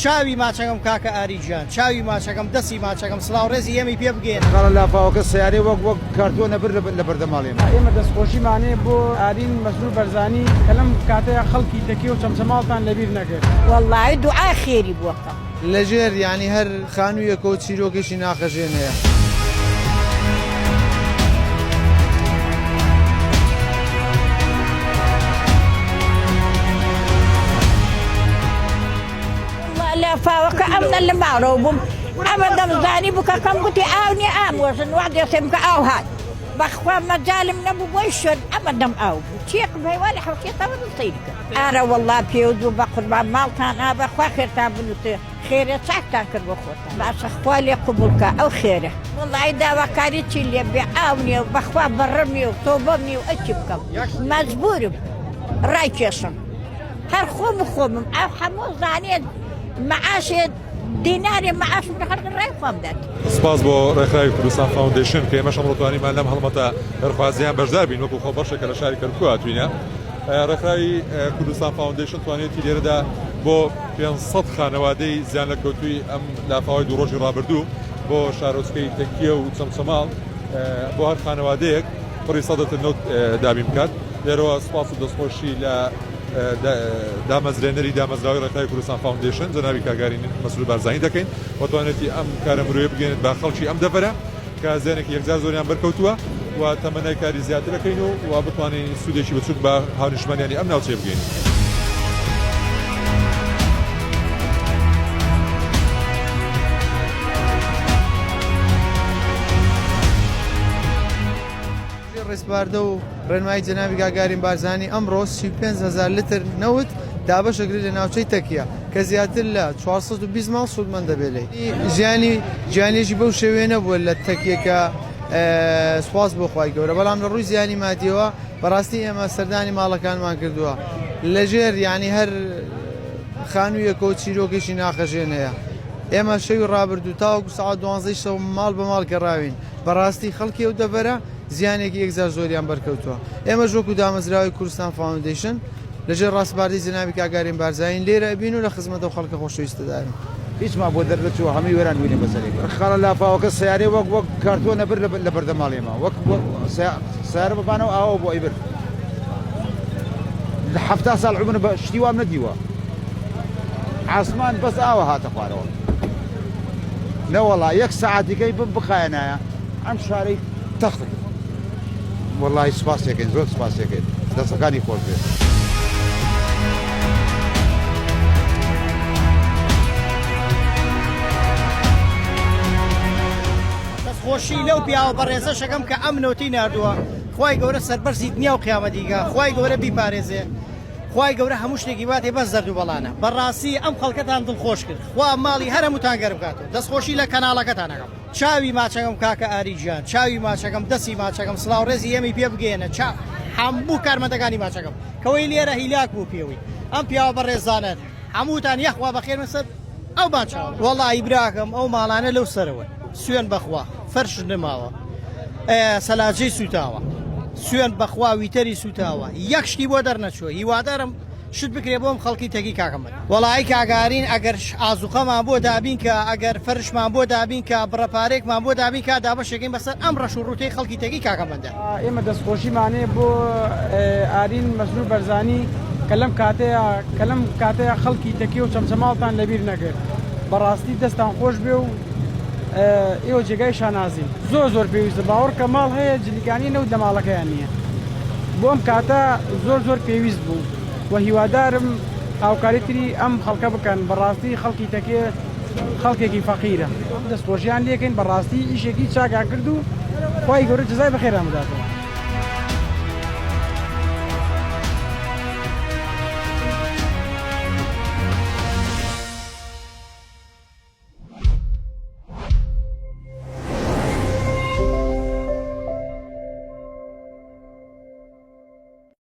چاوی ماچەکەم کاکە ئاریجان چاوی ماچەکەم دەستی ماچەکەم سڵاو ڕێزی ئێمەی پێ بگەین لا فاوکە سیارێ وەک کارتۆنە بر لە بەردەماڵێمە ئێمە دەستخۆشیمانێ بۆ ئارین مەسرور بەرزانی کە لەم کاتەیە خەڵکی تەکێ و چەمچەماڵتان لەبیر نەکرد والله دوعا خێری بووەکە لەژێر یعنی هەر خانوویەکە و چیرۆکێکی ناخەژێن هەیە فاوەکە ئەم نە لە ماڵەوە بووم ئەمە دەمزانی بکە کەم گوتی ئاو نیە ئامۆژن وا دێسێم کە ئاو هات بەخوا مەجالم نەبوو بۆی شوێن ئەمە دەم ئاو بوو چێکم هەیوانی حەوکێتەوە دڵتەیکە ئارە وەڵڵا پێوت و بە قوربان ماڵتان ئا بەخوا خێرتان بنووتێ خێرە چاکتان کرد بۆ خۆتان باشە خوا لێ قبولکە ئەو خێرە وەڵڵای داواکاری چی لێ بێ ئاو نییە و بەخوا بەڕەمی و تۆبەم نیە و ئەچی بکەم مەجبورم ڕای کێشم هەر خۆم و خۆمم ئەو هەموو زانێت معاشێت دیناری معاشم لە خەڵک ڕای خۆم دەت سپاس بۆ ڕێکخراوی کوردستان فاوندیشن کە ئێمەش ئەمڕۆ توانیمان لەم هەڵمەتە هەرخوازیان بەشدار بین وەکو خۆبەشێکە لە شاری کەرکووک هاتووینە ڕێکخراوی کوردستان فاوندیشن توانێتی لێرەدا بۆ 500 خانەوادەی زیان لە کەوتووی ئەم لافاوەی دوو ڕۆژی ڕابردوو بۆ شارۆچکەی تەکیە و چەمچەماڵ بۆ هەر خانەوادەیەک پڕی سەدەتە نەوت دابین بکات لێرەوە سپاس و دەستخۆشی لە دامەزرێنەری دامەزراوی ڕێکخراوی کوردستان فاوندیشن جەناوی کاگاری مەسرور بەرزانی دەکەین و توانێتی ئەم کارە مرۆیە بگەێنێت بە خەڵکی ئەم دەڤەرە کە زیانێکی یەکجار زۆریان بەرکەوتووە و تەمەنای کاری زیاتر دەکەین و بتوانین سوودێکی بچووک بە هاونیشتمانیانی ئەم ناوچەیە بگەین. ڕێسپاردە و ڕێنمایی جەناوی کاگارین بارزانی ئەمڕۆ 35,000 لتر نەوت دابەشەگری لە ناوچەی تەکیە کە زیاتر لە 420 ماڵ سوودمەند دەبێت لێ ژیانێکی بەو شێوێنە بووە لە تەکیەکە سوپاس بۆ خوای گەورە بەڵام لە ڕووی زیانی مادیەوە بەڕاستی ئێمە سەردانی ماڵەکانمان کردووە لەژێر یعنی هەر خانوویەکە و چیرۆکێکی ناخەژێن هەیە ئێمە شەوی ڕابردوو تاوەکو سەعات 12 شەو ماڵ بە ماڵ گەڕاوین بەڕاستی خەڵکی ئەو دەڤەرە زیانێکی یەکجار زۆریان بەرکەوتووە ئێمە ژۆکو دامەزراوی کوردستان فاوندیشن لەژێر ڕاستباردی جەناوی کاگارین بارزین لێرە ئەبین و لە خزمەتە و خەڵکە خۆشەویستە دارین هیچمان بۆ دەرچووە هەمووی وێران بووینە بەسەرێک خەڵە لا فاوکە سیارێ وەک کارتۆنە بر لە بەردەماڵێمە وەک سیارە بەبانەوە ئاوە بۆ ئەیبر لە 70 ساڵ عمر بە شتی وام نەدیوە عاسمان بەس ئاوە هاتە خوارەوە نەوەڵا یەک سەعاتیکەی بخایەنایە ئەم شارەی تەختە والله سپاسێکین زۆر سپاسێکین دەستەکانی خۆش بێت دەستخۆشی لەو پیاوە بەڕێزەشەکەم کە ئەم نۆتی نردووە خوای گەورە سەربەرزی دنیا و قیامەتیگە خوای گەورە بیپارێزێ خوای گەورە هەموو شتێکی واتێ بەس زەرد و بەڵانە بەڕاستی ئەم خەڵکەتان دڵخۆش کرد خوا ماڵی هەرهەمووتان گەرم بکاتەوە دەستخۆشی لە کەناڵەکەتانەکەم چاوی ماچەکەم کاکە ئاریجان چاوی ماچەکەم دەستی ماچەکەم سڵاو ڕێزی ئێمەی پێ بگەێنە هەموو کارمەندەکانی ماچەکەم کەوەی لێرە هیلاک بوو پێوەی ئەم پیاوە بەڕێزانەت هەمووتان یەخوا بەخێر مەسەر ئەو ماچەوە وەڵڵی براکەم ئەو ماڵانە لەو سەرەوە سوێن بەخوا فەرش نماوە سەلاجەی سوتاوە سوێن بەخوا ویتەری سوتاوە یەک شتی بۆ دەرنەچوە هیوادارم شت بکرێ بۆم خەڵکی تەکی کاکەمە وەڵی کاگارین ئەگەر ئازوقەمان بۆ دابین کە ئەگەر فەرشمان بۆ دابین کە بڕەپارێکمان بۆ دابین کا دابەشێکین بەسەر ئەم ڕەش و ڕوتەی خەڵکی تەکی کاکەمەندە ئێمە دەستخۆشیمانێ بۆ ئارین مەسرور بەرزانی کە لەم کاتەیە خەڵکی تەکی و چەمچەماڵتان لەبیر نەکرد بەڕاستی دەستان خۆش بێ و ئێوە جێگای شانازین زۆر پێویستە باوەڕ کە ماڵ هەیە جلیکانی نەوت لە ماڵەکەیان نییە بۆ ئەم کاتە زۆر پێویست بوو و هیوادارم هاوکاریتری ئەم خەڵکە بکەن بەڕاستی خەڵکی تەکێ خەڵکێکی فەقیرە دەستخۆشییان لێکەین بەڕاستی ئیشێکی چاکان کرد و خوای گەورە جەزای بەخێران بداتەوە